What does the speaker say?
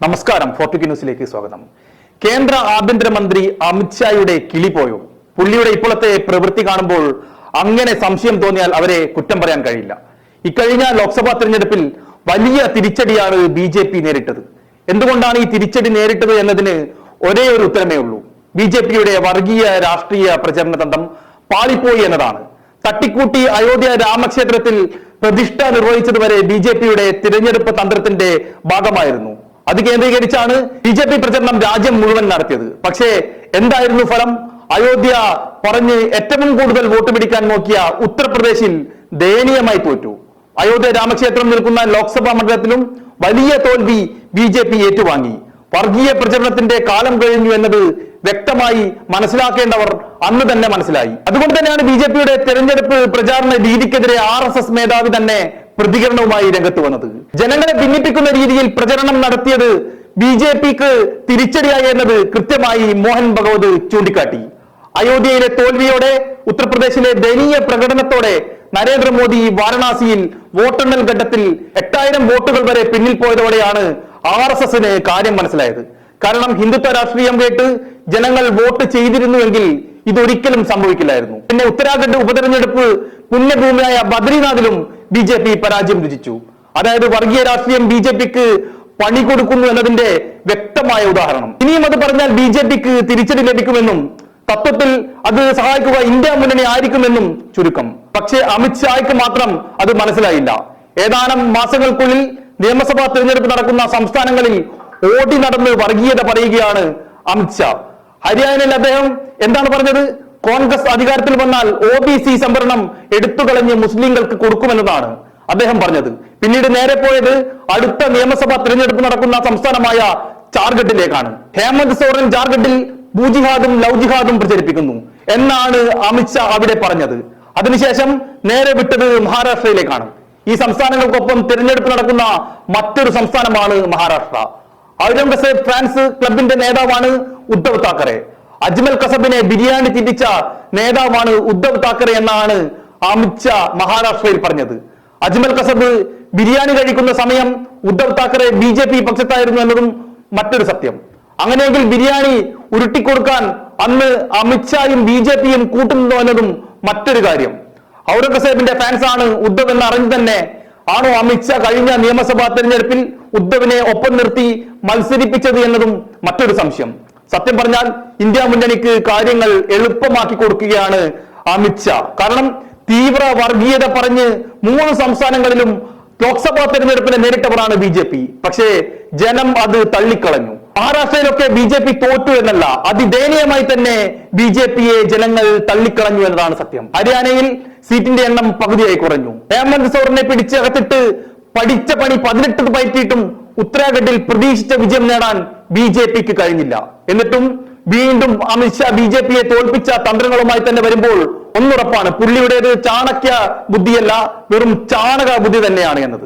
നമസ്കാരം. ഫോർട്ടുക്കി ന്യൂസിലേക്ക് സ്വാഗതം. കേന്ദ്ര ആഭ്യന്തരമന്ത്രി അമിത്ഷായുടെ കിളി പോയോ? പുള്ളിയുടെ ഇപ്പോഴത്തെ പ്രവൃത്തി കാണുമ്പോൾ അങ്ങനെ സംശയം തോന്നിയാൽ അവരെ കുറ്റം പറയാൻ കഴിയില്ല. ഇക്കഴിഞ്ഞ ലോക്സഭാ തെരഞ്ഞെടുപ്പിൽ വലിയ തിരിച്ചടിയാണ് ബി നേരിട്ടത്. എന്തുകൊണ്ടാണ് ഈ തിരിച്ചടി നേരിട്ടത് എന്നതിന് ഒരേ ഒരു ഉത്തരമേ ഉള്ളൂ. ബി വർഗീയ രാഷ്ട്രീയ പ്രചരണ തന്ത്രം പാളിപ്പോയി എന്നതാണ്. തട്ടിക്കൂട്ടി അയോധ്യ രാമക്ഷേത്രത്തിൽ പ്രതിഷ്ഠ നിർവഹിച്ചതുവരെ ബി തിരഞ്ഞെടുപ്പ് തന്ത്രത്തിന്റെ ഭാഗമായിരുന്നു. അത് കേന്ദ്രീകരിച്ചാണ് ബി പ്രചരണം രാജ്യം മുഴുവൻ നടത്തിയത്. പക്ഷേ എന്തായിരുന്നു ഫലം? അയോധ്യ പറഞ്ഞ് ഏറ്റവും കൂടുതൽ വോട്ട് പിടിക്കാൻ നോക്കിയ ഉത്തർപ്രദേശിൽ ദയനീയമായി തോറ്റു. അയോധ്യ രാമക്ഷേത്രം നിൽക്കുന്ന ലോക്സഭാ മണ്ഡലത്തിലും വലിയ തോൽവി ബി ഏറ്റുവാങ്ങി. വർഗീയ പ്രചരണത്തിന്റെ കാലം കഴിഞ്ഞു എന്നത് വ്യക്തമായി മനസ്സിലാക്കേണ്ടവർ അന്ന് തന്നെ മനസ്സിലായി. അതുകൊണ്ട് തന്നെയാണ് ബി തെരഞ്ഞെടുപ്പ് പ്രചാരണ രീതിക്കെതിരെ RSS മേധാവി തന്നെ പ്രതികരണവുമായി രംഗത്ത് വന്നത്. ജനങ്ങളെ ഭിന്നിപ്പിക്കുന്ന രീതിയിൽ പ്രചരണം നടത്തിയത് ബി തിരിച്ചടിയായി എന്നത് കൃത്യമായി മോഹൻ ഭഗവത് ചൂണ്ടിക്കാട്ടി. അയോധ്യയിലെ തോൽവിയോടെ, ഉത്തർപ്രദേശിലെ ദയനീയ പ്രകടനത്തോടെ നരേന്ദ്രമോദി വാരണാസിയിൽ വോട്ടെണ്ണൽ ഘട്ടത്തിൽ 8000 വോട്ടുകൾ വരെ പിന്നിൽ പോയതോടെയാണ് RSSന് കാര്യം മനസ്സിലായത്. കാരണം ഹിന്ദുത്വ രാഷ്ട്രീയം കേട്ട് ജനങ്ങൾ വോട്ട് ചെയ്തിരുന്നുവെങ്കിൽ ഇതൊരിക്കലും സംഭവിക്കില്ലായിരുന്നു. പിന്നെ ഉത്തരാഖണ്ഡ് ഉപതെരഞ്ഞെടുപ്പ് പുണ്യഭൂമിയായ ബദ്രിനാഥിലും ബി പരാജയം രുചിച്ചു. അതായത് വർഗീയ രാഷ്ട്രീയം ബി പണി കൊടുക്കുന്നു എന്നതിന്റെ വ്യക്തമായ ഉദാഹരണം. ഇനിയും അത് പറഞ്ഞാൽ ബി തിരിച്ചടി ലഭിക്കുമെന്നും തത്വത്തിൽ അത് സഹായിക്കുക ഇന്ത്യ മുന്നണി ആയിരിക്കുമെന്നും ചുരുക്കം. പക്ഷേ അമിത്ഷായ്ക്ക് മാത്രം അത് മനസ്സിലായില്ല. ഏതാനും മാസങ്ങൾക്കുള്ളിൽ നിയമസഭാ തിരഞ്ഞെടുപ്പ് നടക്കുന്ന സംസ്ഥാനങ്ങളിൽ ഓടി നടന്ന് വർഗീയത പറയുകയാണ് അമിത്ഷാ. ഹരിയാനയിൽ അദ്ദേഹം എന്താണ് പറഞ്ഞത്? കോൺഗ്രസ് അധികാരത്തിൽ വന്നാൽ OBC സംവരണം എടുത്തുകളഞ്ഞ് മുസ്ലിങ്ങൾക്ക് കൊടുക്കുമെന്നതാണ് അദ്ദേഹം പറഞ്ഞത്. പിന്നീട് നേരെ പോയത് അടുത്ത നിയമസഭാ തിരഞ്ഞെടുപ്പ് നടക്കുന്ന സംസ്ഥാനമായ ജാർഖണ്ഡിലേക്കാണ്. ഹേമന്ത് സോറൻ ജാർഖണ്ഡിൽ ഭൂജിഹാദും ലവ് ജിഹാദും പ്രചരിപ്പിക്കുന്നു എന്നാണ് അമിത്ഷാ അവിടെ പറഞ്ഞത്. അതിനുശേഷം നേരെ വിട്ടത് മഹാരാഷ്ട്രയിലേക്കാണ്. ഈ സംസ്ഥാനങ്ങൾക്കൊപ്പം തിരഞ്ഞെടുപ്പ് നടക്കുന്ന മറ്റൊരു സംസ്ഥാനമാണ് മഹാരാഷ്ട്ര. ഔറംഗസേബ് ഫാൻസ് ക്ലബിന്റെ നേതാവാണ് ഉദ്ധവ് താക്കറെ. അജ്മൽ കസബിനെ ബിരിയാണി തിരിച്ച നേതാവാണ് ഉദ്ധവ് താക്കറെ എന്നാണ് അമിത്ഷാ മഹാരാഷ്ട്രയിൽ പറഞ്ഞത്. അജ്മൽ കസബ് ബിരിയാണി കഴിക്കുന്ന സമയം ഉദ്ധവ് താക്കറെ ബി പക്ഷത്തായിരുന്നു എന്നതും മറ്റൊരു സത്യം. അങ്ങനെയെങ്കിൽ ബിരിയാണി ഉരുട്ടിക്കൊടുക്കാൻ അന്ന് അമിത്ഷായും ബി കൂട്ടുന്നു എന്നതും മറ്റൊരു കാര്യം. ഔറംഗസേബിന്റെ ഫാൻസ് ആണ് ഉദ്ധവ് എന്ന് അറിഞ്ഞു തന്നെ ആണോ അമിത്ഷാ കഴിഞ്ഞ നിയമസഭാ തെരഞ്ഞെടുപ്പിൽ ഉദ്ധവിനെ ഒപ്പം നിർത്തി മത്സരിപ്പിച്ചത് എന്നതും മറ്റൊരു സംശയം. സത്യം പറഞ്ഞാൽ ഇന്ത്യ മുന്നണിക്ക് കാര്യങ്ങൾ എളുപ്പമാക്കി കൊടുക്കുകയാണ് അമിത്ഷാ. കാരണം തീവ്ര വർഗീയത പറഞ്ഞ് 3 സംസ്ഥാനങ്ങളിലും ലോക്സഭാ തെരഞ്ഞെടുപ്പിനെ നേരിട്ടവരാണ് ബി. പക്ഷേ ജനം അത് തള്ളിക്കളഞ്ഞു. മഹാരാഷ്ട്രയിലൊക്കെ ബി തോറ്റു എന്നല്ല, അതിദയനീയമായി തന്നെ ബി ജനങ്ങൾ തള്ളിക്കളഞ്ഞു എന്നതാണ് സത്യം. ഹരിയാനയിൽ സീറ്റിന്റെ എണ്ണം പകുതിയായി കുറഞ്ഞു. ഹേമന്ത് സോറനെ പിടിച്ചകത്തിട്ട് പഠിച്ച പണി 18 പയറ്റിയിട്ടും ഉത്തരാഖണ്ഡിൽ പ്രതീക്ഷിച്ച വിജയം നേടാൻ ബി കഴിഞ്ഞില്ല. എന്നിട്ടും വീണ്ടും അമിത്ഷാ ബി തോൽപ്പിച്ച തന്ത്രങ്ങളുമായി തന്നെ വരുമ്പോൾ ഒന്നുറപ്പാണ്, പുള്ളിയുടേത് ചാണക്യ ബുദ്ധിയല്ല, വെറും ചാണക ബുദ്ധി തന്നെയാണ് എന്നത്.